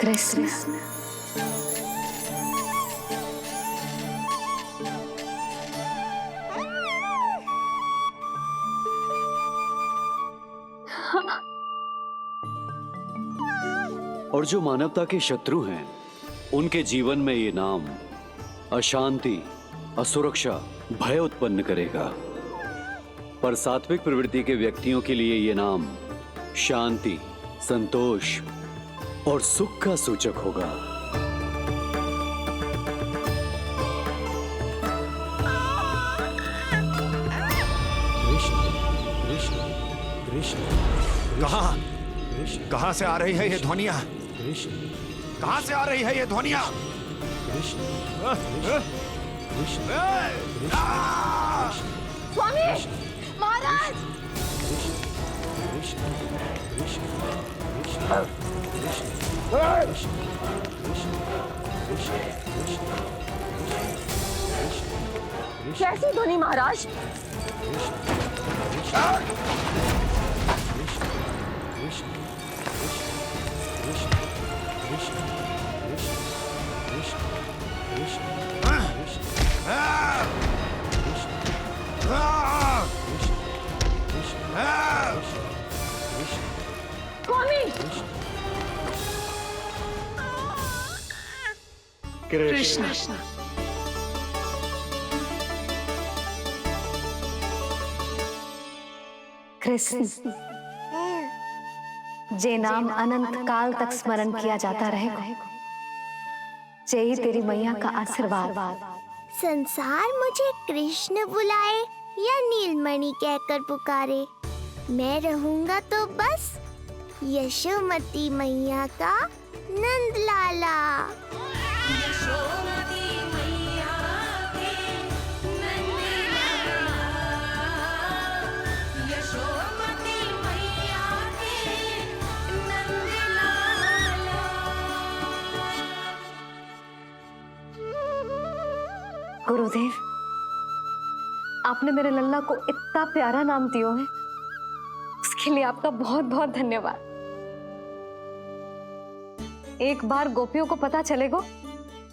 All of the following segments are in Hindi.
कृष्ण। और जो मानवता के शत्रु हैं, उनके जीवन में ये नाम अशांति, असुरक्षा, भय उत्पन्न करेगा। पर सात्विक प्रवृत्ति के व्यक्तियों के लिए ये नाम शांति, संतोष और सुख का सूचक होगा। कहां से आ रही है ये ध्वनियां? कहां से आ रही है ये ध्वनियां? स्वामी, महाराज! कैसी ध्वनि महाराज? स्वामी! कृष्ण। कृष्ण, जे नाम अनंत काल तक स्मरण किया जाता रहेगा, जे ही तेरी मैया का आशीर्वाद। संसार मुझे कृष्ण बुलाए या नीलमणि कहकर पुकारे, मैं रहूंगा तो बस यशोमती मैया का नंद लाला। गुरुदेव, आपने मेरे लल्ला को इतना प्यारा नाम दिया है, उसके लिए आपका बहुत बहुत धन्यवाद। एक बार गोपियों को पता चलेगा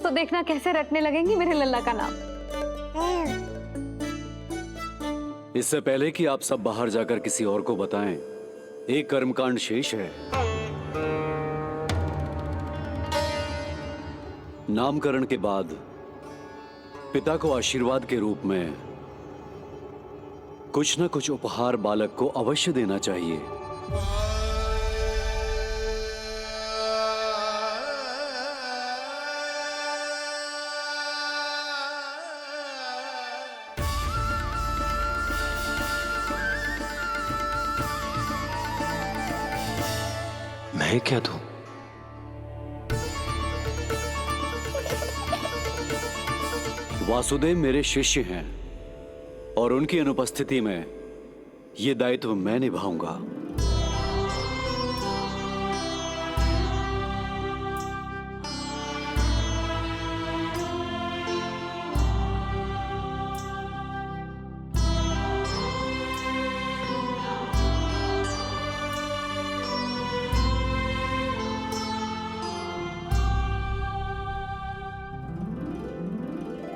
तो देखना कैसे रटने लगेंगी मेरे लल्ला का नाम। इससे पहले कि आप सब बाहर जाकर किसी और को बताएं, एक कर्मकांड शेष है। नामकरण के बाद पिता को आशीर्वाद के रूप में कुछ न कुछ उपहार बालक को अवश्य देना चाहिए। मैं क्या दूं? वासुदेव मेरे शिष्य हैं और उनकी अनुपस्थिति में यह दायित्व मैं निभाऊंगा।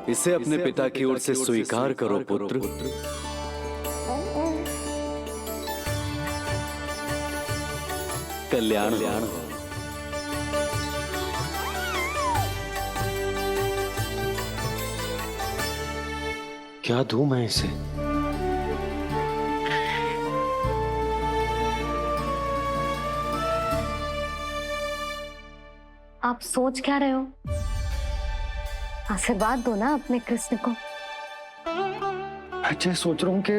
इसे अपने पिता की ओर से स्वीकार करो पुत्र। कल्याण हो। क्या दूं मैं इसे? आप सोच क्या रहे हो? आशीर्वाद दो ना अपने कृष्ण को। अच्छा, सोच रहा हूं कि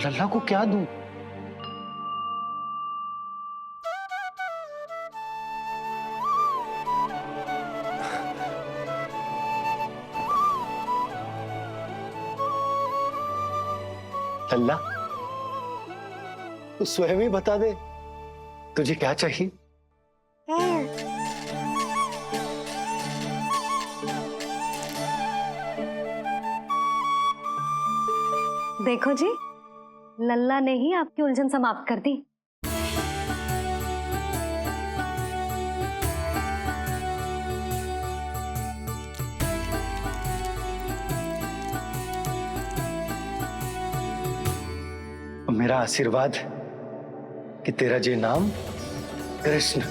लल्ला को क्या दूं। लल्ला, तू स्वयं ही बता दे, तुझे क्या चाहिए? देखो जी, लल्ला ने ही आपकी उलझन समाप्त कर दी। मेरा आशीर्वाद कि तेरा जे नाम कृष्ण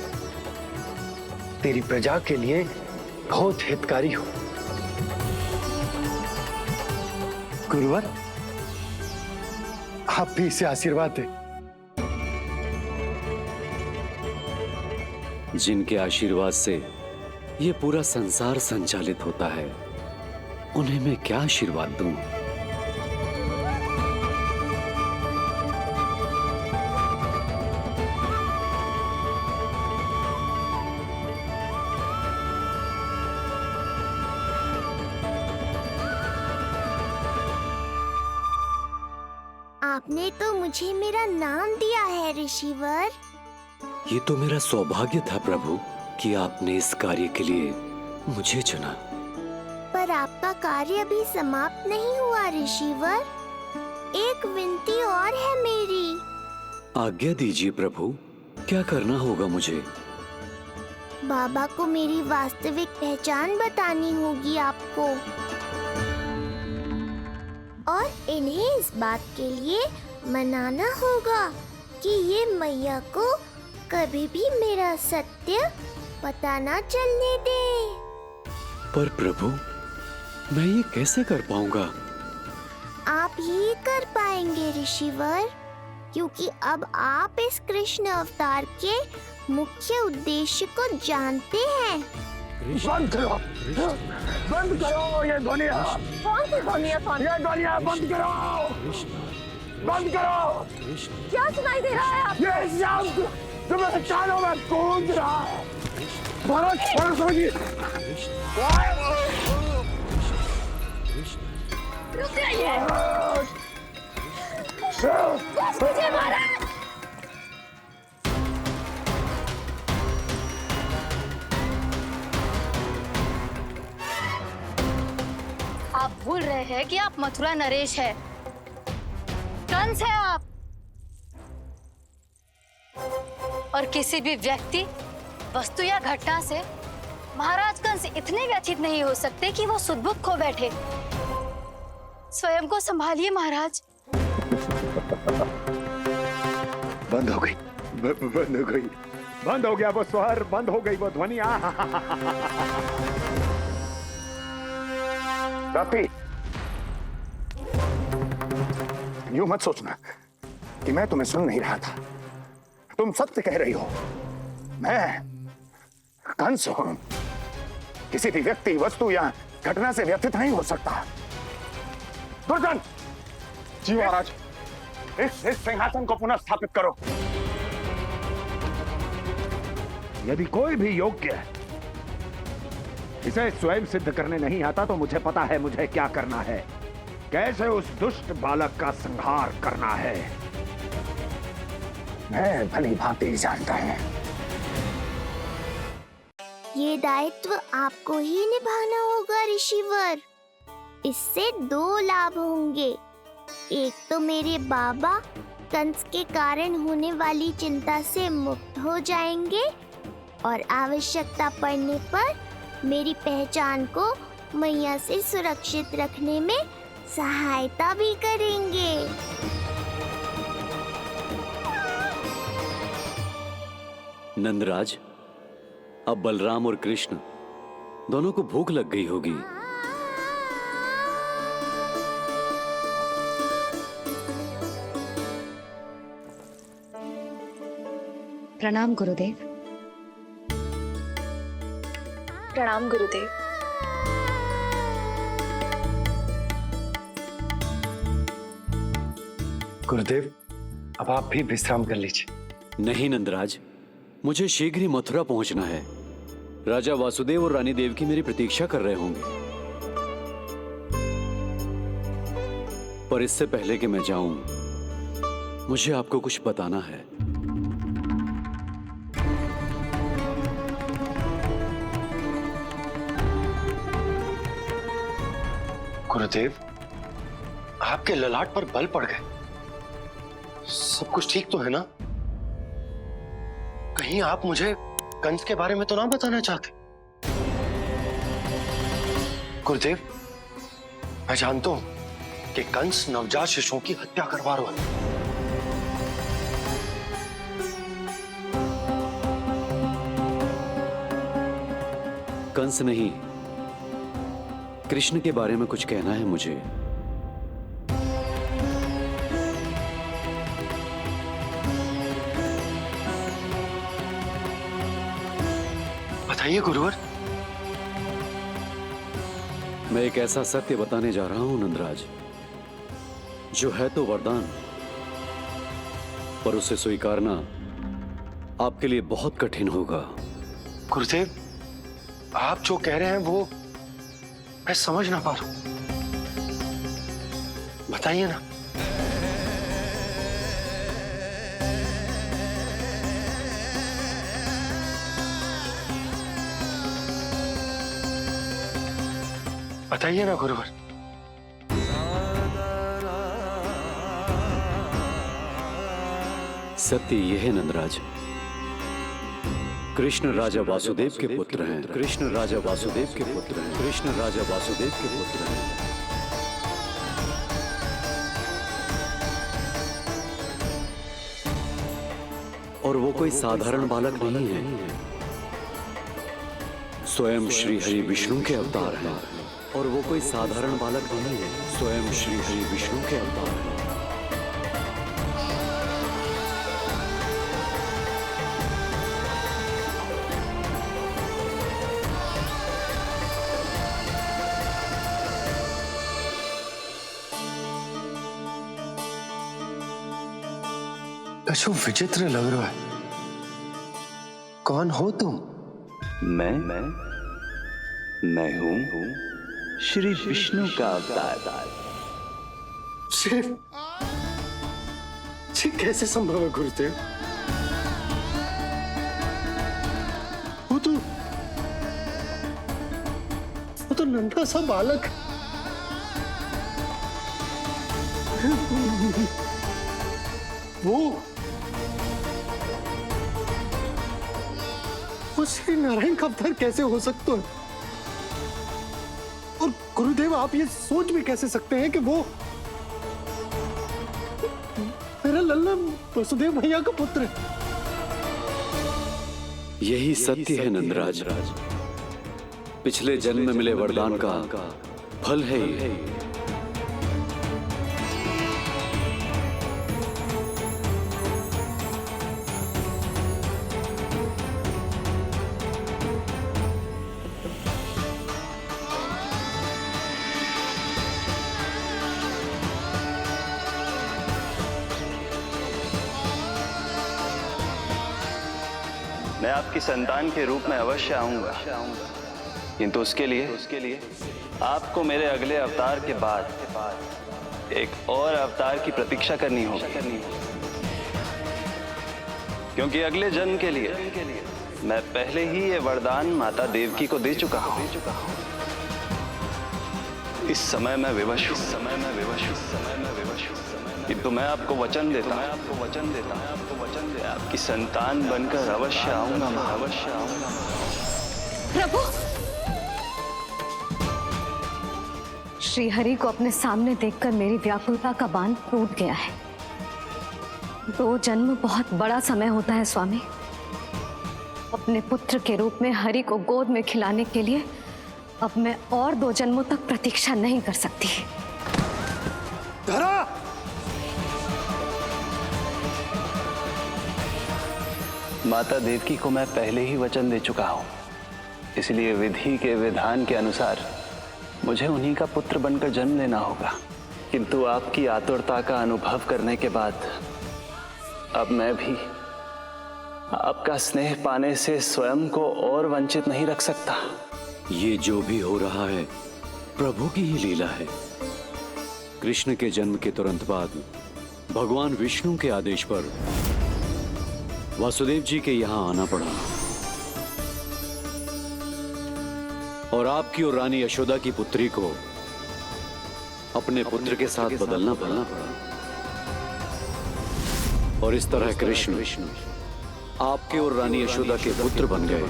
तेरी प्रजा के लिए बहुत हितकारी हो। गुरुवर, आप भी इसे आशीर्वाद दें। जिनके आशीर्वाद से ये पूरा संसार संचालित होता है, उन्हें मैं क्या आशीर्वाद दूं? आपने तो मुझे मेरा नाम दिया है ऋषिवर। ये तो मेरा सौभाग्य था प्रभु कि आपने इस कार्य के लिए मुझे चुना। पर आपका कार्य अभी समाप्त नहीं हुआ ऋषिवर। एक विनती और है मेरी। आज्ञा दीजिए प्रभु, क्या करना होगा मुझे? बाबा को मेरी वास्तविक पहचान बतानी होगी आपको, और इन्हें इस बात के लिए मनाना होगा कि ये मैया को कभी भी मेरा सत्य पता ना चलने दे। पर प्रभु, मैं ये कैसे कर पाऊंगा? आप ही कर पाएंगे ऋषिवर, क्योंकि अब आप इस कृष्ण अवतार के मुख्य उद्देश्य को जानते हैं। बंद करो, बंद करो ये दुनिया। कौन सी दुनिया? ये दुनिया बंद करो, बंद करो। क्या सुनाई दे रहा है आप? ये शब्द तुम्हें कानों में गूंज रहा है। भरत परसोजी, रुक जाइए। मुझे मारा। आप भूल रहे हैं कि आप मथुरा नरेश है, कंस है आप। और किसी भी व्यक्ति, वस्तु या घटना से महाराज कंस इतने व्यथित नहीं हो सकते कि वो सुदबुद खो बैठे। स्वयं को संभालिए महाराज। बंद हो गई, बंद हो गई, बंद हो गया वो स्वर, बंद हो गई वो ध्वनि। रापी, यूं मत सोचना कि मैं तुम्हें सुन नहीं रहा था। तुम सत्य कह रही हो। मैं कंस हूं। किसी भी व्यक्ति, वस्तु या घटना से व्यथित नहीं हो सकता। दुर्जन, जी महाराज, इस सिंहासन को पुनः स्थापित करो। यदि कोई भी योग्य इसे स्वयं सिद्ध करने नहीं आता तो मुझे पता है मुझे क्या करना है, कैसे उस दुष्ट बालक का संहार करना है। मैं भली भांति जानता हूं। ये दायित्व आपको ही निभाना होगा ऋषिवर। इससे दो लाभ होंगे। एक तो मेरे बाबा कंस के कारण होने वाली चिंता से मुक्त हो जाएंगे, और आवश्यकता पड़ने पर मेरी पहचान को मैया से सुरक्षित रखने में सहायता भी करेंगे। नंदराज, अब बलराम और कृष्ण दोनों को भूख लग गई होगी। प्रणाम गुरुदेव। प्रणाम गुरुदेव। गुरुदेव, अब आप भी विश्राम कर लीजिए। नहीं नंदराज, मुझे शीघ्र ही मथुरा पहुंचना है। राजा वासुदेव और रानी देवकी मेरी प्रतीक्षा कर रहे होंगे। पर इससे पहले कि मैं जाऊं, मुझे आपको कुछ बताना है। गुरुदेव, आपके ललाट पर बल पड़ गए। सब कुछ ठीक तो है ना? कहीं आप मुझे कंस के बारे में तो ना बताना चाहते? गुरुदेव, मैं जानता हूं कि कंस नवजात शिशुओं की हत्या करवा रहा है। कंस नहीं, कृष्ण के बारे में कुछ कहना है मुझे। बताइए गुरुवर। मैं एक ऐसा सत्य बताने जा रहा हूं नंदराज, जो है तो वरदान, पर उसे स्वीकारना आपके लिए बहुत कठिन होगा। गुरुदेव, आप जो कह रहे हैं वो मैं समझ ना पा रहा हूं, बताइए ना। बताइए ना गुरुवर। सत्य यह है नंदराज, कृष्ण राजा वासुदेव के पुत्र हैं। कृष्ण राजा वासुदेव के पुत्र हैं। कृष्ण राजा वासुदेव के पुत्र हैं। और वो कोई साधारण बालक नहीं है, स्वयं श्री हरि विष्णु के अवतार हैं। और वो कोई साधारण बालक नहीं है, स्वयं श्री हरि विष्णु के अवतार हैं। कछु विचित्र लग रहा है। कौन हो तुम? मैं हूं श्री विष्णु का अवतार। ये कैसे संभव है गुरुदेव? वो तो नन्हा सा बालक। वो श्री नारायण का अवतार कैसे हो सकता है? और गुरुदेव, आप ये सोच भी कैसे सकते हैं कि वो मेरा लल्ला वसुदेव भैया का पुत्र है? यही सत्य है नंदराज, पिछले जन्म में मिले वरदान का फल है ये। मैं आपकी संतान के रूप में अवश्य आऊंगा, किंतु उसके लिए आपको मेरे अगले अवतार के बाद एक और अवतार की प्रतीक्षा करनी होगी, क्योंकि अगले जन्म के लिए मैं पहले ही ये वरदान माता देवकी को दे चुका हूं। इस समय मैं विवश हूं, किंतु मैं आपको वचन देता हूं, आपकी संतान बनकर अवश्य आऊंगा। प्रभु, श्रीहरि को अपने सामने देखकर मेरी व्याकुलता का बांध टूट गया है। 2 जन्म बहुत बड़ा समय होता है स्वामी। अपने पुत्र के रूप में हरि को गोद में खिलाने के लिए अब मैं और 2 जन्मों तक प्रतीक्षा नहीं कर सकती। धरा! माता देवकी को मैं पहले ही वचन दे चुका हूं, इसलिए विधि के विधान के अनुसार मुझे उन्हीं का पुत्र बनकर जन्म लेना होगा। किंतु आपकी आतुरता का अनुभव करने के बाद अब मैं भी आपका स्नेह पाने से स्वयं को और वंचित नहीं रख सकता। ये जो भी हो रहा है प्रभु की ही लीला है। कृष्ण के जन्म के तुरंत बाद भगवान विष्णु के आदेश पर वासुदेव जी के यहां आना पड़ा और आपकी और रानी यशोदा की पुत्री को अपने पुत्र के साथ बदलना पड़ा और इस तरह कृष्ण आपके और रानी यशोदा के पुत्र बन गए।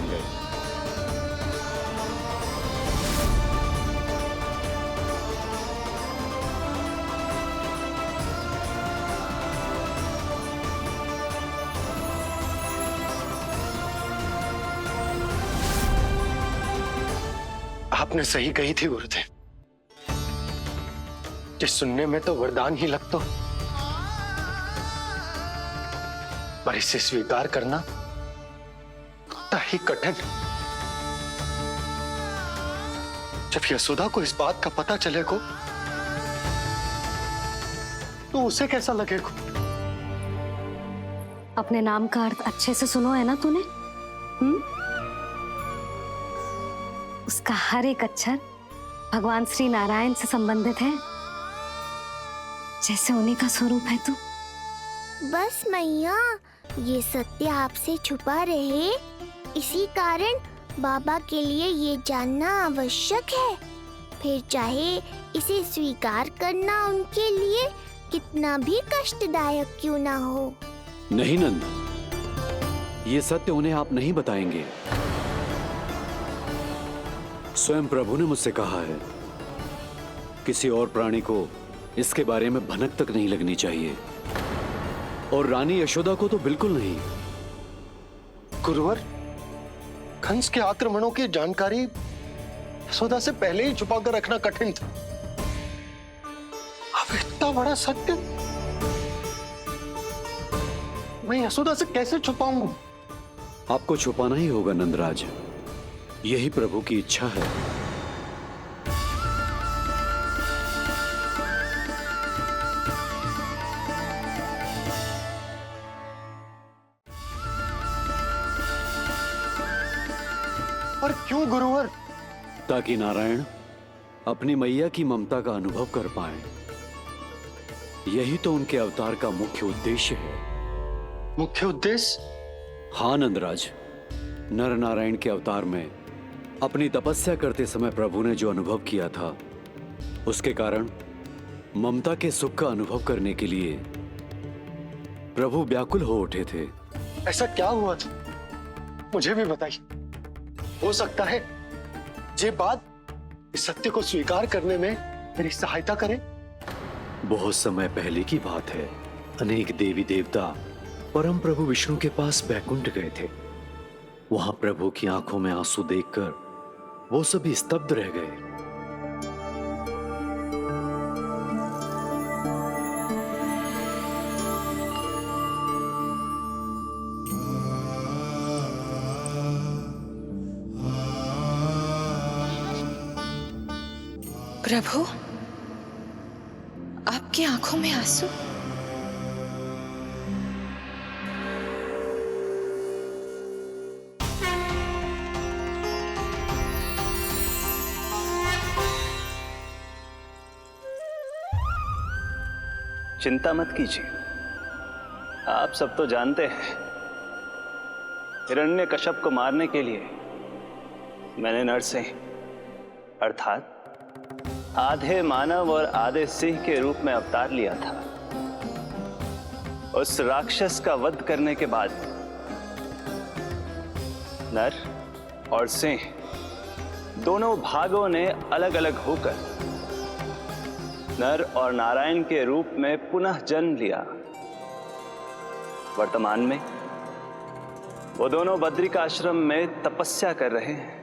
आपने सही कही थी गुरुदेव। जिस सुनने में तो वरदान ही लगता, पर इसे स्वीकार करना उतना ही कठिन। जब यशोदा को इस बात का पता चलेगा तो उसे कैसा लगेगा? अपने नाम का अर्थ अच्छे से सुनो है ना तूने? उसका हर एक अक्षर भगवान श्री नारायण से संबंधित है, जैसे उन्हीं का स्वरूप है तू। बस मैया, ये सत्य आपसे छुपा रहे, इसी कारण बाबा के लिए ये जानना आवश्यक है। फिर चाहे इसे स्वीकार करना उनके लिए कितना भी कष्टदायक क्यों ना हो। नहीं नंद, ये सत्य उन्हें आप नहीं बताएंगे। स्वयं प्रभु ने मुझसे कहा है, किसी और प्राणी को इसके बारे में भनक तक नहीं लगनी चाहिए, और रानी यशोदा को तो बिल्कुल नहीं। गुरुवर, कंस के आक्रमणों की जानकारी यशोदा से पहले ही छुपाकर रखना कठिन था। अब इतना बड़ा सत्य मैं यशोदा से कैसे छुपाऊंगा? आपको छुपाना ही होगा नंदराज, यही प्रभु की इच्छा है। पर क्यों गुरुवर? ताकि नारायण अपनी मैया की ममता का अनुभव कर पाए। यही तो उनके अवतार का मुख्य उद्देश्य है। मुख्य उद्देश्य? हाँ नंदराज, नर नारायण के अवतार में अपनी तपस्या करते समय प्रभु ने जो अनुभव किया था, उसके कारण ममता के सुख का अनुभव करने के लिए प्रभु व्याकुल हो उठे थे। ऐसा क्या हुआ था, मुझे भी बताइए। हो सकता है ये बात इस सत्य को स्वीकार करने में मेरी सहायता करे। बहुत समय पहले की बात है। अनेक देवी देवता परम प्रभु विष्णु के पास बैकुंठ गए थे। वहां प्रभु की आंखों में आंसू देखकर वो सभी स्तब्ध रह गए। प्रभु, आपकी आंखों में आंसू? चिंता मत कीजिए, आप सब तो जानते हैं, हिरण्यकश्यप को मारने के लिए मैंने नरसिंह अर्थात आधे मानव और आधे सिंह के रूप में अवतार लिया था। उस राक्षस का वध करने के बाद नर और सिंह दोनों भागों ने अलग अलग होकर नर और नारायण के रूप में पुनः जन्म लिया। वर्तमान में वो दोनों बद्रिकाश्रम में तपस्या कर रहे हैं।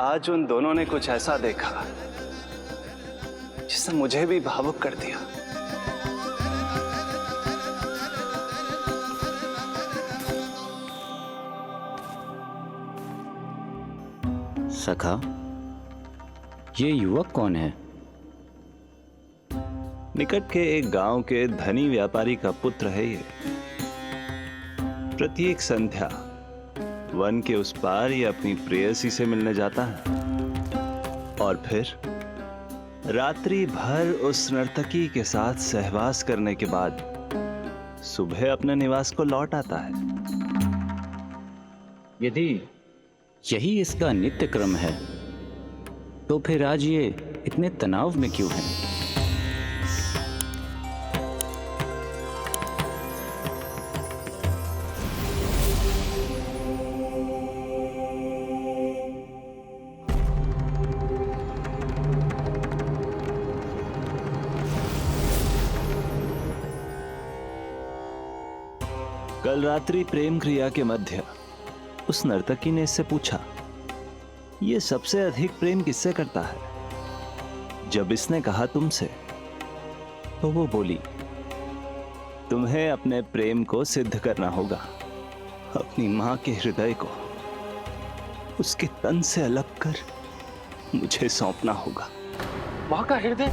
आज उन दोनों ने कुछ ऐसा देखा जिसने मुझे भी भावुक कर दिया। सखा, ये युवक कौन है? निकट के एक गांव के धनी व्यापारी का पुत्र है ये। प्रत्येक संध्या वन के उस पार ये अपनी प्रेयसी से मिलने जाता है और फिर रात्रि भर उस नर्तकी के साथ सहवास करने के बाद सुबह अपने निवास को लौट आता है। यदि यही इसका नित्य क्रम है, तो फिर आज ये इतने तनाव में क्यों है? कल रात्रि प्रेम क्रिया के मध्य उस नर्तकी ने इससे पूछा, ये सबसे अधिक प्रेम किससे करता है? जब इसने कहा तुमसे, तो वो बोली, तुम्हें अपने प्रेम को सिद्ध करना होगा। अपनी मां के हृदय को उसके तन से अलग कर मुझे सौंपना होगा। मां का हृदय?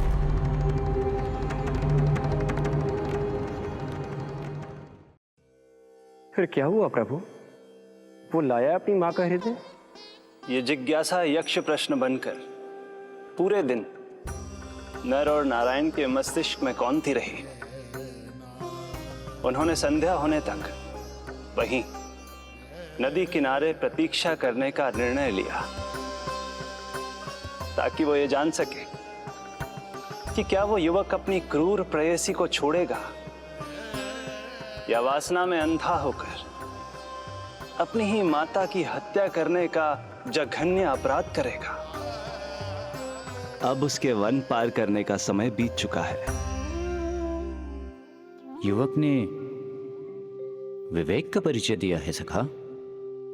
फिर क्या हुआ प्रभु? वो लाया अपनी मां का हृदय? ये जिज्ञासा यक्ष प्रश्न बनकर पूरे दिन नर और नारायण के मस्तिष्क में कौंधती रही। उन्होंने संध्या होने तक वहीं नदी किनारे प्रतीक्षा करने का निर्णय लिया, ताकि वो ये जान सके कि क्या वो युवक अपनी क्रूर प्रेयसी को छोड़ेगा या वासना में अंधा होकर अपनी ही माता की हत्या करने का जघन्य अपराध करेगा। अब उसके वन पार करने का समय बीत चुका है। युवक ने विवेक का परिचय दिया है सखा।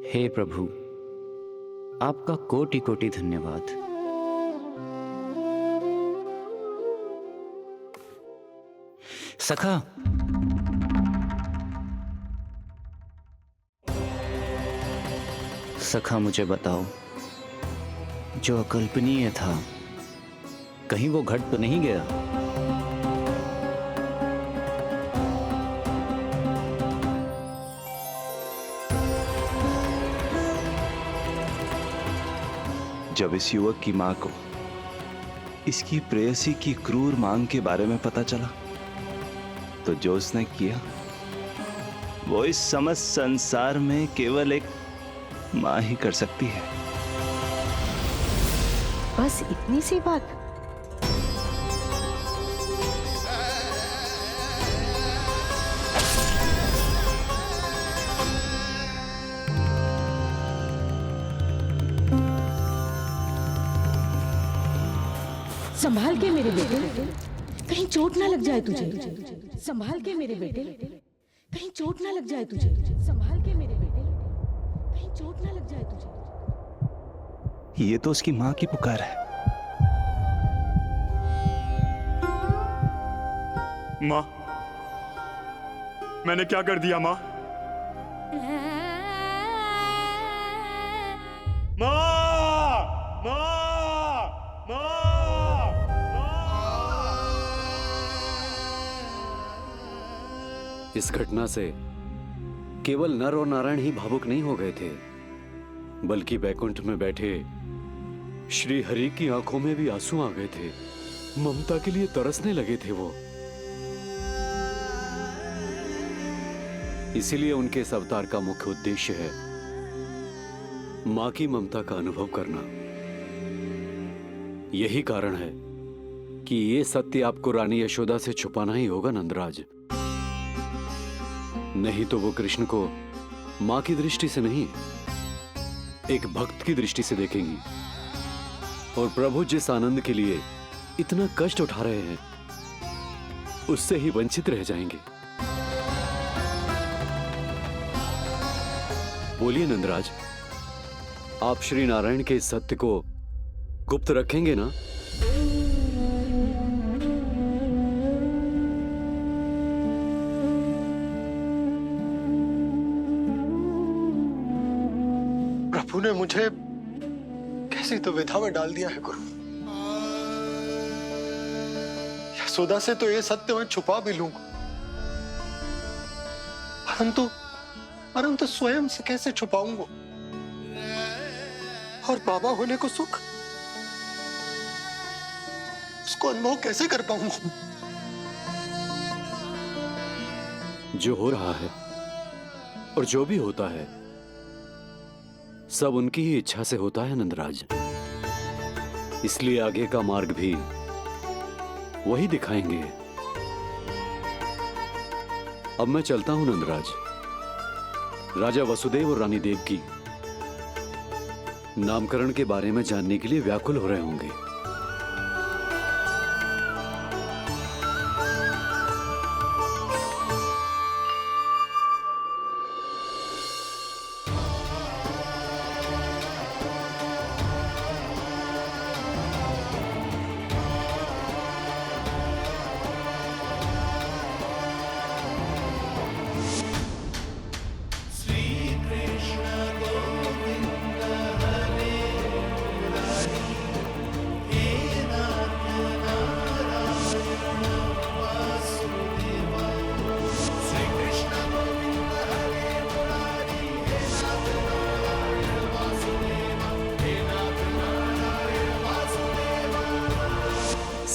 हे प्रभु, आपका कोटि कोटि धन्यवाद। सखा, सखा मुझे बताओ, जो अकल्पनीय था कहीं वो घट तो नहीं गया? जब इस युवक की मां को इसकी प्रेयसी की क्रूर मांग के बारे में पता चला, तो जो उसने किया वो इस समस्त संसार में केवल एक मां ही कर सकती है। बस इतनी सी बात? संभाल के मेरे बेटे, कहीं चोट ना लग जाए तुझे। संभाल के मेरे बेटे, कहीं चोट ना लग जाए तुझे। संभाल के मेरे बेटे, कहीं चोट ना लग जाए तुझे। ये तो उसकी मां की पुकार है। मां, मैंने क्या कर दिया मां? मां! मां! मां! इस घटना से केवल नर और नारायण ही भावुक नहीं हो गए थे, बल्कि बैकुंठ में बैठे श्री हरि की आंखों में भी आंसू आ गए थे। ममता के लिए तरसने लगे थे वो। इसीलिए उनके इस अवतार का मुख्य उद्देश्य है मां की ममता का अनुभव करना। यही कारण है कि ये सत्य आपको रानी यशोदा से छुपाना ही होगा नंदराज। नहीं तो वो कृष्ण को मां की दृष्टि से नहीं, एक भक्त की दृष्टि से देखेंगी, और प्रभु जिस आनंद के लिए इतना कष्ट उठा रहे हैं उससे ही वंचित रह जाएंगे। बोलिए नंदराज, आप श्री नारायण के इस सत्य को गुप्त रखेंगे ना? प्रभु ने मुझे कैसी दुविधा में डाल दिया है गुरु। यशोदा से तो ये सत्य मैं छुपा भी लूंगा, परंतु स्वयं से कैसे छुपाऊंगा? और बाबा होने को सुख, उसको अनुभव कैसे कर पाऊंगा? जो हो रहा है और जो भी होता है सब उनकी ही इच्छा से होता है नंदराज। इसलिए आगे का मार्ग भी वही दिखाएंगे। अब मैं चलता हूं नंदराज। राजा वसुदेव और रानी देवकी नामकरण के बारे में जानने के लिए व्याकुल हो रहे होंगे।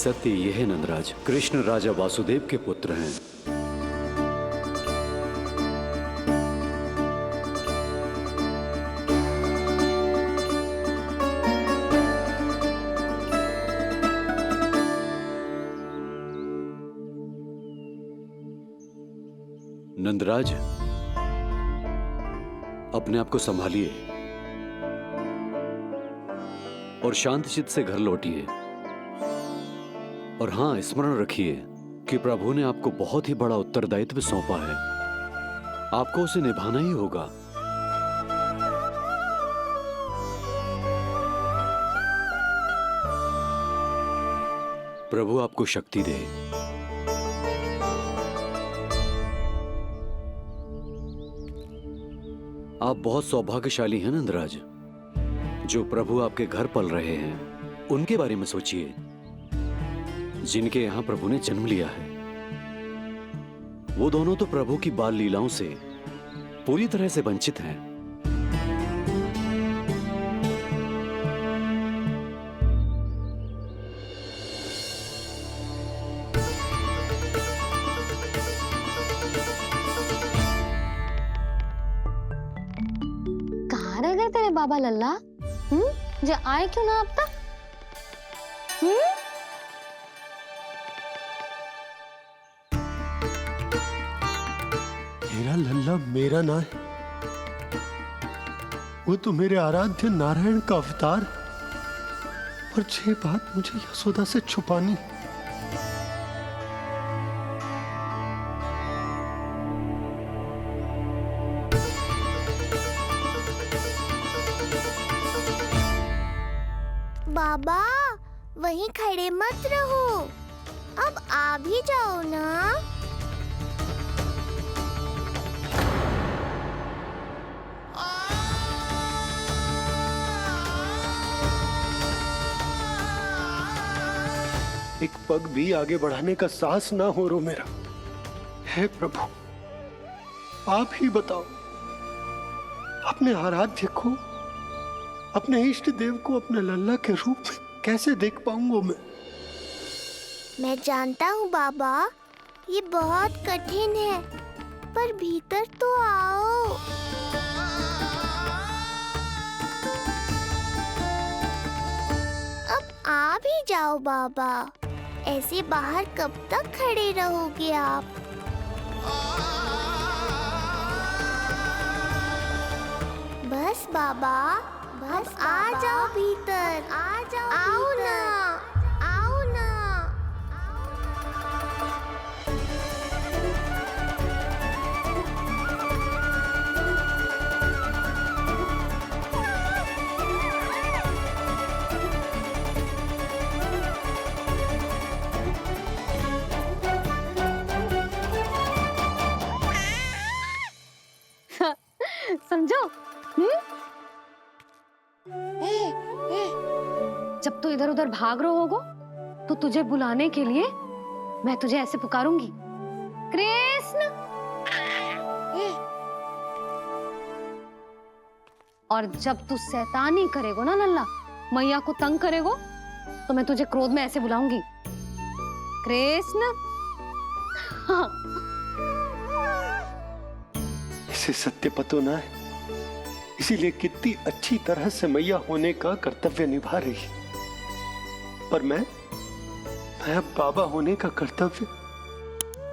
सत्य ये है नंदराज, कृष्ण राजा वासुदेव के पुत्र हैं। नंदराज, अपने आप को संभालिए और शांत चित्त से घर लौटिए। और हां, स्मरण रखिए कि प्रभु ने आपको बहुत ही बड़ा उत्तरदायित्व सौंपा है, आपको उसे निभाना ही होगा। प्रभु आपको शक्ति दे। आप बहुत सौभाग्यशाली हैं नंदराज, जो प्रभु आपके घर पल रहे हैं। उनके बारे में सोचिए जिनके यहां प्रभु ने जन्म लिया है। वो दोनों तो प्रभु की बाल लीलाओं से पूरी तरह से वंचित हैं। कहाँ रह गए तेरे बाबा लल्ला? जे आए क्यों ना अब तक? मेरा लल्ला मेरा ना है, वो तो मेरे आराध्य नारायण का अवतार, और ये बात मुझे यशोदा से छुपानी। बाबा वहीं खड़े मत रहो, अब आ भी जाओ ना। एक पग भी आगे बढ़ाने का साहस ना हो रो मेरा। हे प्रभु, आप ही बताओ, अपने आराध्य को, अपने इष्ट देव को अपने लल्ला के रूप में कैसे देख पाऊंगा मैं जानता हूँ बाबा, ये बहुत कठिन है, पर भीतर तो आओ। अब आ भी जाओ बाबा, ऐसे बाहर कब तक खड़े रहोगे आप? बस बाबा, बस आ जाओ भीतर, आ जाओ, आओ ना, आओ ना। समझो? जब तू इधर उधर भाग रहा होगा तो तुझे बुलाने के लिए मैं तुझे ऐसे पुकारूंगी, कृष्ण। और जब तू शैतानी करेगो ना लल्ला, मैया को तंग करेगो, तो मैं तुझे क्रोध में ऐसे बुलाऊंगी, कृष्ण। हाँ। इसे सत्य पतो ना है, इसीलिए कितनी अच्छी तरह से मैया होने का कर्तव्य निभा रही है। पर मैं अब बाबा होने का कर्तव्य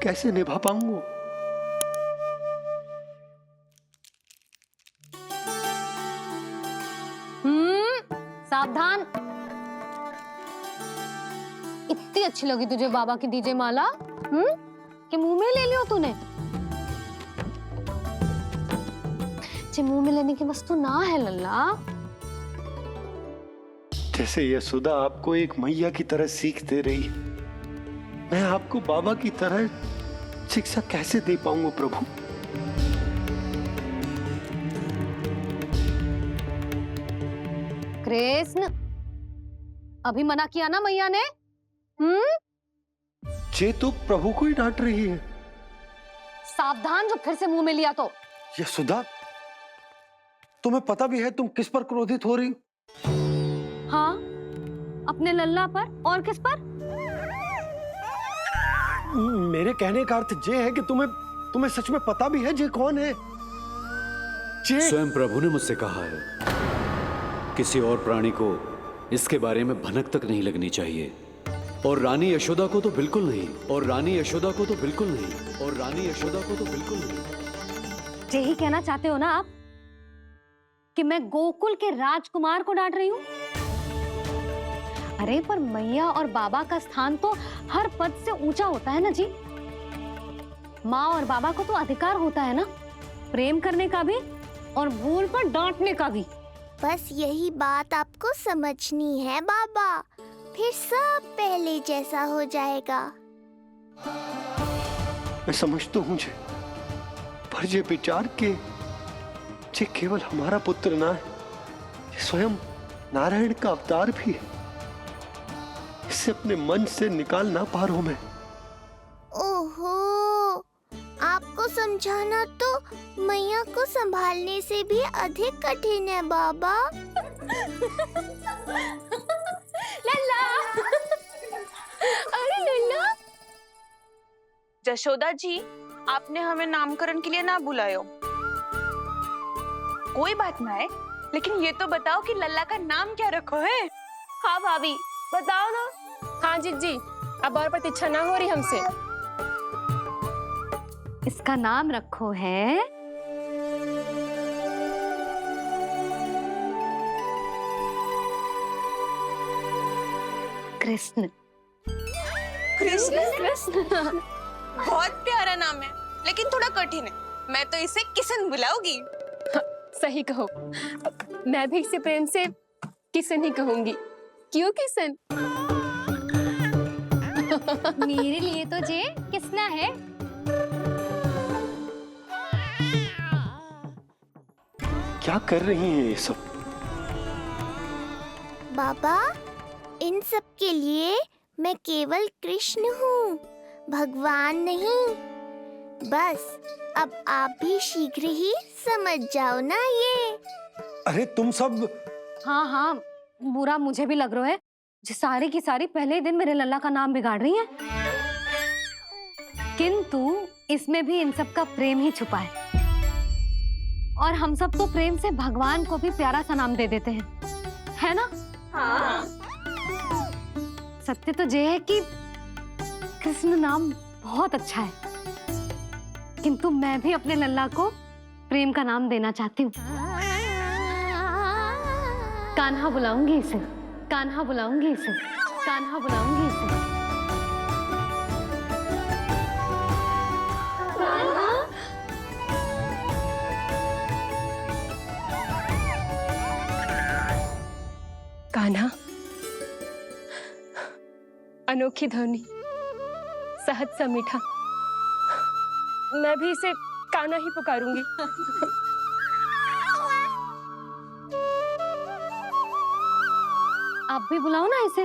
कैसे निभा पाऊंगा? सावधान। इतनी अच्छी लगी तुझे बाबा की दीजे माला, कि मुंह में ले लियो तूने? मुंह में लेने की वस्तु ना है लल्ला। जैसे यशोदा आपको एक मैया की तरह सीख दे रही, मैं आपको बाबा की तरह शिक्षा कैसे दे पाऊंगा प्रभु? कृष्ण, अभी मना किया ना मैया ने? ये तो प्रभु को ही डांट रही है। सावधान, जो फिर से मुंह में लिया तो। यशोदा, तुम्हें पता भी है तुम किस पर क्रोधित हो रही? हाँ, अपने लल्ला पर। और किस पर? मेरे कहने का अर्थ ये है कि तुम्हें सच में पता भी है जे कौन है? जे स्वयं प्रभु ने मुझसे कहा है, किसी और प्राणी को इसके बारे में भनक तक नहीं लगनी चाहिए। और रानी यशोदा को तो बिल्कुल नहीं, और रानी यशोदा को तो बिल्कुल नहीं, और रानी यशोदा को तो बिल्कुल नहीं। यही कहना चाहते हो ना आप कि मैं गोकुल के राजकुमार को डांट रही हूँ? अरे पर मैया और बाबा का स्थान तो हर पद से ऊंचा होता है ना जी। माँ और बाबा को तो अधिकार होता है ना प्रेम करने का भी और भूल पर डांटने का भी। बस यही बात आपको समझनी है बाबा, फिर सब पहले जैसा हो जाएगा। मैं समझता हूँ जे, पर ये विचार के जे केवल हमारा पुत्र ना है, ये स्वयं नारायण का अवतार भी है, इसे अपने मन से निकाल ना पा रहा हूं मैं। ओहो, आपको समझाना तो मैया को संभालने से भी अधिक कठिन है बाबा। लल्ला, अरे लल्ला। जशोदा जी, आपने हमें नामकरण के लिए ना बुलायो। कोई बात ना है, लेकिन ये तो बताओ कि लल्ला का नाम क्या रखो है? हाँ भाभी, बताओ ना। हाँ जीजी, अब और प्रतीक्षा ना हो रही हमसे। इसका नाम रखो है कृष्ण। कृष्ण? बहुत प्यारा नाम है, लेकिन थोड़ा कठिन है। मैं तो इसे किशन बुलाऊंगी। सही कहो, मैं भी इसे प्रेम से किशन ही कहूंगी। क्यों किशन? मेरे लिए तो जे किसना है। क्या कर रही हैं ये सब? बाबा, इन सब के लिए मैं केवल कृष्ण हूँ, भगवान नहीं। बस अब आप भी शीघ्र ही समझ जाओ ना ये। अरे तुम सब। हाँ हाँ, बुरा मुझे भी लग रहा है, जो सारी की सारी पहले ही दिन मेरे लल्ला का नाम बिगाड़ रही हैं। किंतु इसमें भी इन सब का प्रेम ही छुपा है, और हम सब तो प्रेम से भगवान को भी प्यारा सा नाम दे देते हैं, है ना? हाँ। सत्य तो ये है कि कृष्ण नाम बहुत अच्छा है, किंतु मैं भी अपने लल्ला को प्रेम का नाम देना चाहती हूँ। कान्हा बुलाऊंगी इसे, कान्हा बुलाऊंगी इसे, कान्हा बुलाऊंगी इसे। कान्हा, अनोखी ध्वनि, सहज सा मीठा। मैं भी इसे कान्हा ही पुकारूंगी। आप भी बुलाओ ना इसे।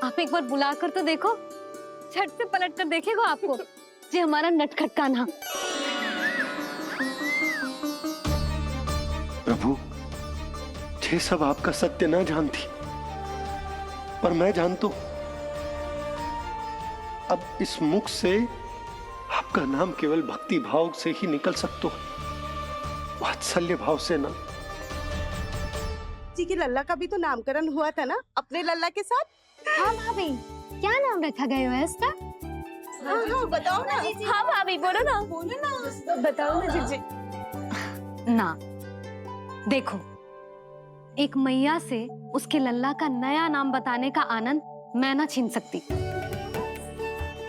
आप एक बार बुलाकर तो देखो, झट से पलट कर देखेगा आपको जी हमारा नटखट कान्हा। प्रभु, ये सब आपका सत्य ना जानती, पर मैं जानता हूं। अब इस मुख से आपका नाम केवल भक्ति भाव से ही निकल सकता है, वात्सल्य भाव से ना। जी की लल्ला का भी तो नामकरण हुआ था ना अपने लल्ला के साथ। हाँ भाभी, क्या नाम रखा गया है इसका? हाँ, बताओ ना। हाँ भाभी, बोलो ना, बोलो ना, बताओ ना जीजी। ना, देखो, एक मैया से उसके लल्ला का नया नाम बताने का आनंद मैं ना छीन सकती।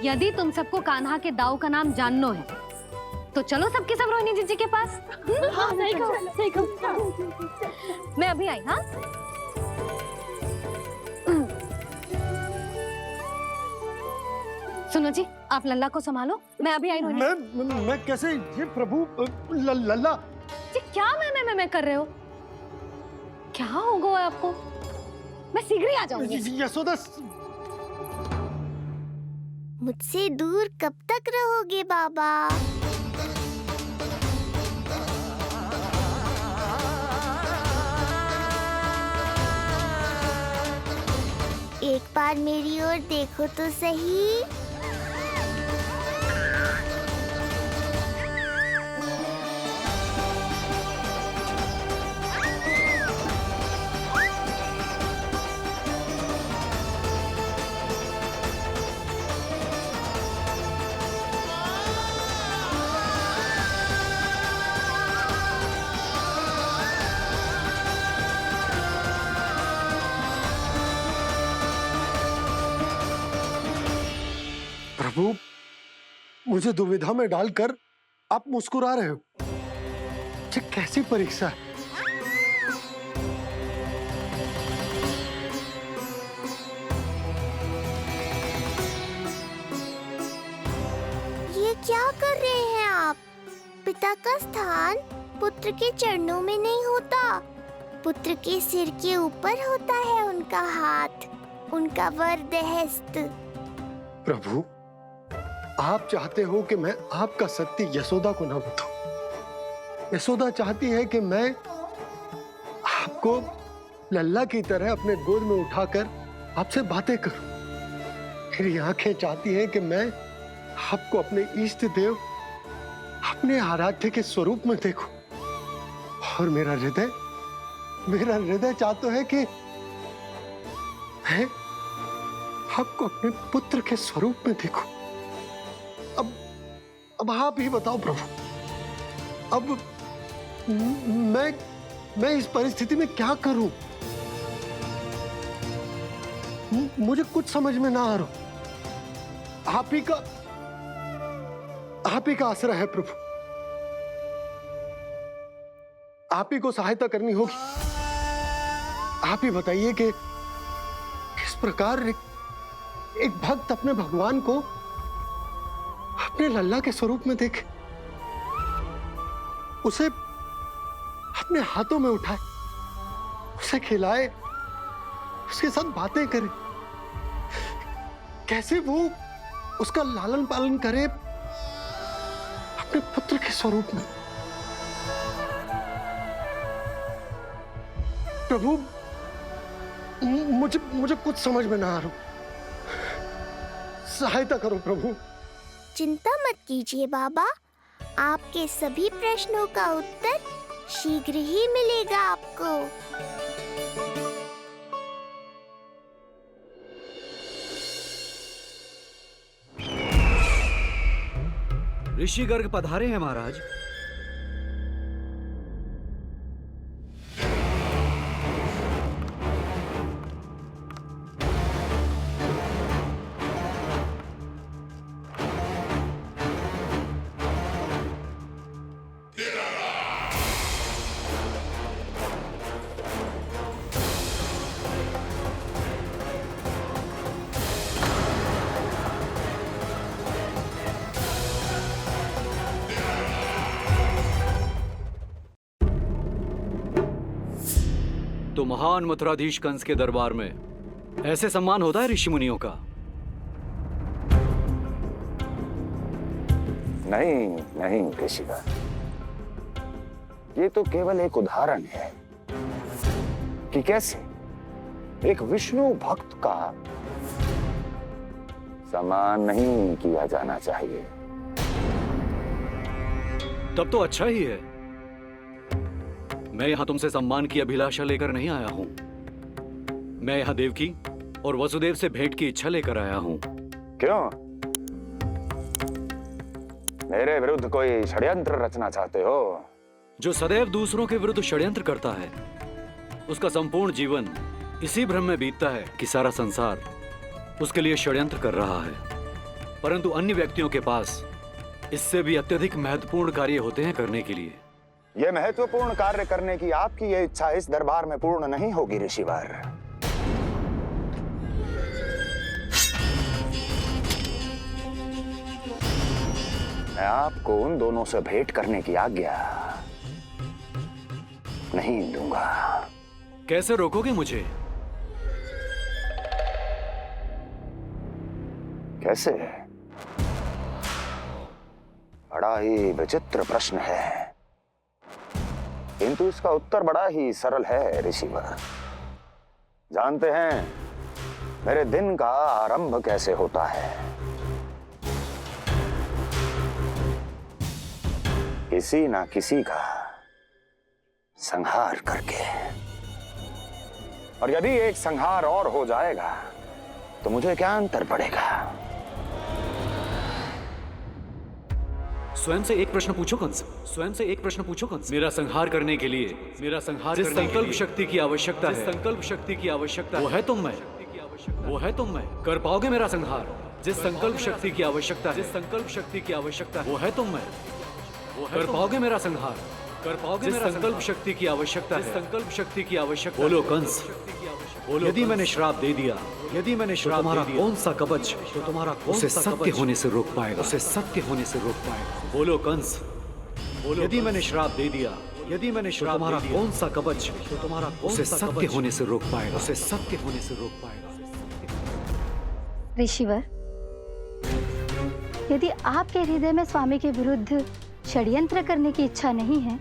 यदि तुम सबको कान्हा के दाऊ का नाम जानना है तो चलो सबके सब रोहिणी जीजी के पास। हाँ, सही कहो, सही कहो। मैं अभी आई। हाँ, सुनो जी, आप लल्ला को संभालो, मैं अभी आई। रोहिणी, मैं कैसे? ये प्रभु लल्ला जी क्या मैं कर रहे हो? क्या हो गया आपको? मैं शीघ्र ही आ जाऊंगी। यशोदा, मुझसे दूर कब तक रहोगे बाबा? एक बार मेरी ओर देखो तो सही। प्रभु, मुझे दुविधा में डालकर आप मुस्कुरा रहे हो। ये कैसी परीक्षा है? ये क्या कर रहे हैं आप? पिता का स्थान पुत्र के चरणों में नहीं होता, पुत्र के सिर के ऊपर होता है उनका हाथ, उनका वरद हस्त। प्रभु, आप चाहते हो कि मैं आपका सत्य यशोदा को ना बताऊं। यशोदा चाहती है कि मैं आपको लल्ला की तरह अपने गोद में उठाकर आपसे बातें करूं। मेरी आंखें चाहती हैं कि मैं आपको अपने इष्ट देव, अपने आराध्य के स्वरूप में देखूं। और मेरा हृदय चाहता है कि मैं आपको अपने पुत्र के स्वरूप में देखूं। अब आप ही बताओ प्रभु, अब मैं इस परिस्थिति में क्या करूं? मुझे कुछ समझ में ना आ रहा। आप ही का आश्रय है प्रभु। आप ही को सहायता करनी होगी। आप ही बताइए कि किस प्रकार एक भक्त अपने भगवान को अपने लल्ला के स्वरूप में देखे, उसे अपने हाथों में उठाए, उसे खिलाए, उसके साथ बातें करे, कैसे वो उसका लालन पालन करे अपने पुत्र के स्वरूप में। प्रभु, मुझे कुछ समझ में ना आ रहा। सहायता करो प्रभु। चिंता मत कीजिए बाबा, आपके सभी प्रश्नों का उत्तर शीघ्र ही मिलेगा आपको। ऋषि गर्ग पधारे हैं महाराज। तो महान मथुराधीश कंस के दरबार में ऐसे सम्मान होता है ऋषि मुनियों का? नहीं ऋषिवर, ये तो केवल एक उदाहरण है कि कैसे एक विष्णु भक्त का सम्मान नहीं किया जाना चाहिए। तब तो अच्छा ही है। मैं यहां तुमसे सम्मान की अभिलाषा लेकर नहीं आया हूं। मैं यहां देवकी और वसुदेव से भेंट की इच्छा लेकर आया हूं। क्यों? मेरे विरुद्ध कोई षड्यंत्र रचना चाहते हो? जो सदैव दूसरों के विरुद्ध षड्यंत्र करता है, उसका संपूर्ण जीवन इसी भ्रम में बीतता है कि सारा संसार उसके लिए षड्यंत्र कर रहा है। परंतु अन्य व्यक्तियों के पास इससे भी अत्यधिक महत्वपूर्ण कार्य होते हैं करने के लिए। यह महत्वपूर्ण कार्य करने की आपकी यह इच्छा इस दरबार में पूर्ण नहीं होगी ऋषिवर। मैं आपको उन दोनों से भेंट करने की आज्ञा नहीं दूंगा। कैसे रोकोगे मुझे? कैसे? बड़ा ही विचित्र प्रश्न है, किंतु इसका उत्तर बड़ा ही सरल है ऋषिवर। जानते हैं मेरे दिन का आरंभ कैसे होता है। किसी ना किसी का संहार करके। और यदि एक संहार और हो जाएगा तो मुझे क्या अंतर पड़ेगा। स्वयं से एक प्रश्न पूछो कंस, स्वयं से एक प्रश्न पूछो कंस। मेरा संहार करने के लिए, मेरा संहार जिस संकल्प शक्ति की आवश्यकता है, संकल्प शक्ति की आवश्यकता वो है तुम में, वो है तुम में। कर पाओगे मेरा संहार? जिस संकल्प शक्ति की आवश्यकता है, जिस संकल्प शक्ति की आवश्यकता है वो है तुम में, वो कर पाओगे मेरा संहार? कर पाओगे मेरा संकल्प शक्ति की आवश्यकता है, संकल्प शक्ति की आवश्यकता। बोलो कंस, बोलो। यदि मैंने श्राप दे दिया, यदि मैंने श्राप दे दिया, कौन सा कवच तो तुम्हारा उसे सत्य होने से रोक पाएगा, उसे सत्य होने से रोक पाएगा। बोलो कंस, बोलो। यदि मैंने श्राप दे दिया, यदि मैंने श्राप दे दिया, कौन सा कवच तो तुम्हारा उसे सत्य होने से रोक पाएगा, उसे सत्य होने से रोक पाएगा। ऋषिवर, यदि आपके हृदय में स्वामी के विरुद्ध षड्यंत्र करने की इच्छा नहीं है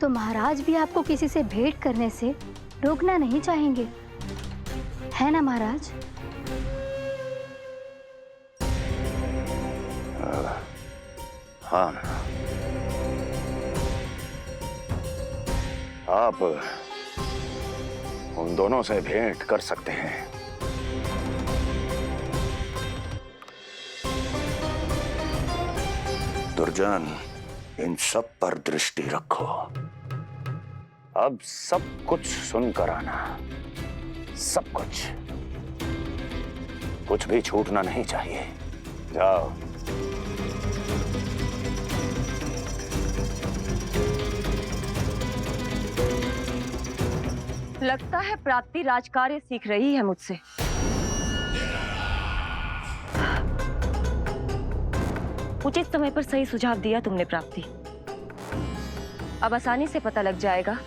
तो महाराज भी आपको किसी से भेंट करने से रोकना नहीं चाहेंगे, है ना महाराज? हाँ, आप उन दोनों से भेंट कर सकते हैं। दुर्जन, इन सब पर दृष्टि रखो। अब सब कुछ सुनकर आना, सब कुछ भी छूटना नहीं चाहिए। जाओ। लगता है प्राप्ति राजकार्य सीख रही है मुझसे। उचित समय पर सही सुझाव दिया तुमने प्राप्ति। अब आसानी से पता लग जाएगा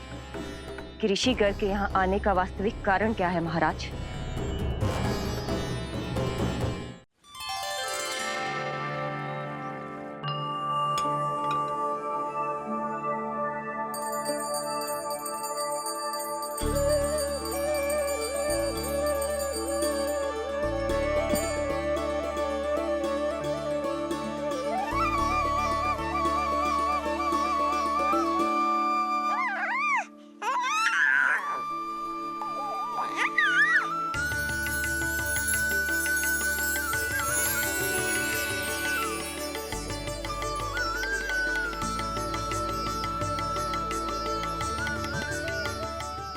कि ऋषिगर के यहाँ आने का वास्तविक कारण क्या है महाराज।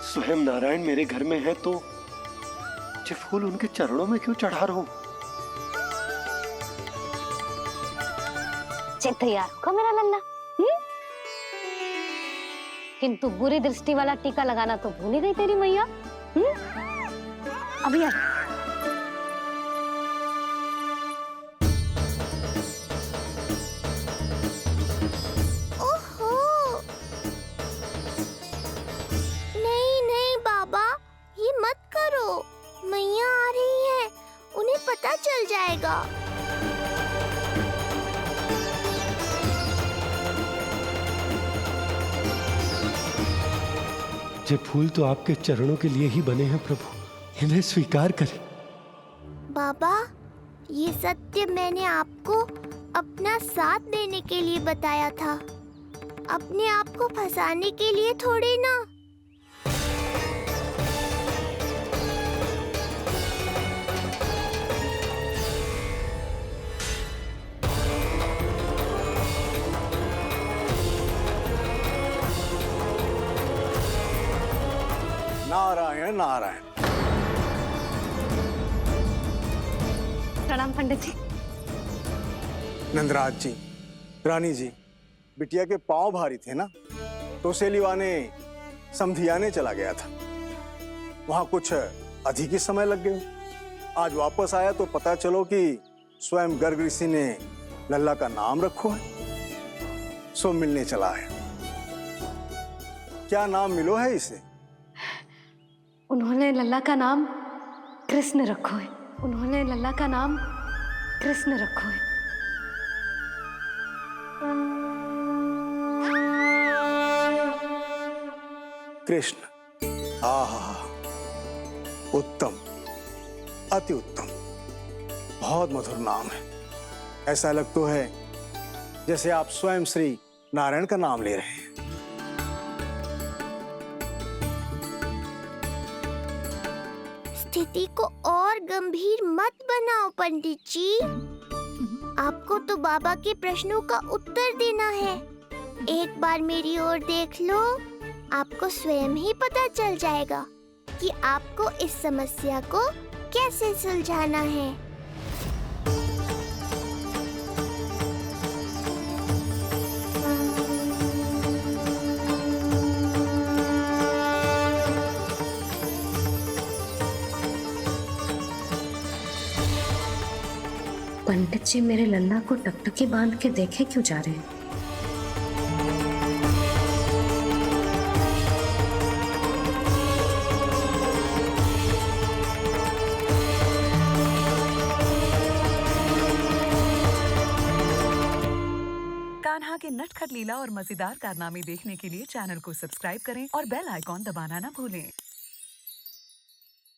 स्वयं नारायण मेरे घर में है तो ये फूल उनके चरणों में क्यों चढ़ा रहा हूं? तैयार होगा मेरा लल्ला। किंतु बुरी दृष्टि वाला टीका लगाना तो भूल ही गई तेरी मैया। अभी आ। ओहो, नहीं नहीं बाबा, ये मत करो। मैया आ रही है, उन्हें पता चल जाएगा। ये फूल तो आपके चरणों के लिए ही बने हैं प्रभु, इन्हें स्वीकार करें। बाबा, ये सत्य मैंने आपको अपना साथ देने के लिए बताया था, अपने आप को फंसाने के लिए थोड़ी ना। नारायण नारायण। प्रणाम पंडित जी। नंदराज जी, रानी जी, बिटिया के पांव भारी थे ना, तो उसे लिवाने समधियाने चला गया था। वहां कुछ अधिक ही समय लग गया। आज वापस आया तो पता चलो कि स्वयं गर्ग ऋषि ने लल्ला का नाम रखो है, सो मिलने चला है। क्या नाम मिलो है इसे? उन्होंने लल्ला का नाम कृष्ण रखो है। उन्होंने लल्ला का नाम कृष्ण रखो है। कृष्ण, आहा, उत्तम। अति उत्तम, बहुत मधुर नाम है। ऐसा लग तो है जैसे आप स्वयं श्री नारायण का नाम ले रहे हैं। स्थिति को और गंभीर मत बनाओ पंडित जी। आपको तो बाबा के प्रश्नों का उत्तर देना है। एक बार मेरी ओर देख लो, आपको स्वयं ही पता चल जाएगा कि आपको इस समस्या को कैसे सुलझाना है। पंडित जी मेरे लल्ला को टकटकी बांध के देखे क्यों जा रहे हैं? कान्हा के नटखट लीला और मजेदार कारनामे देखने के लिए चैनल को सब्सक्राइब करें और बेल आइकॉन दबाना ना भूलें।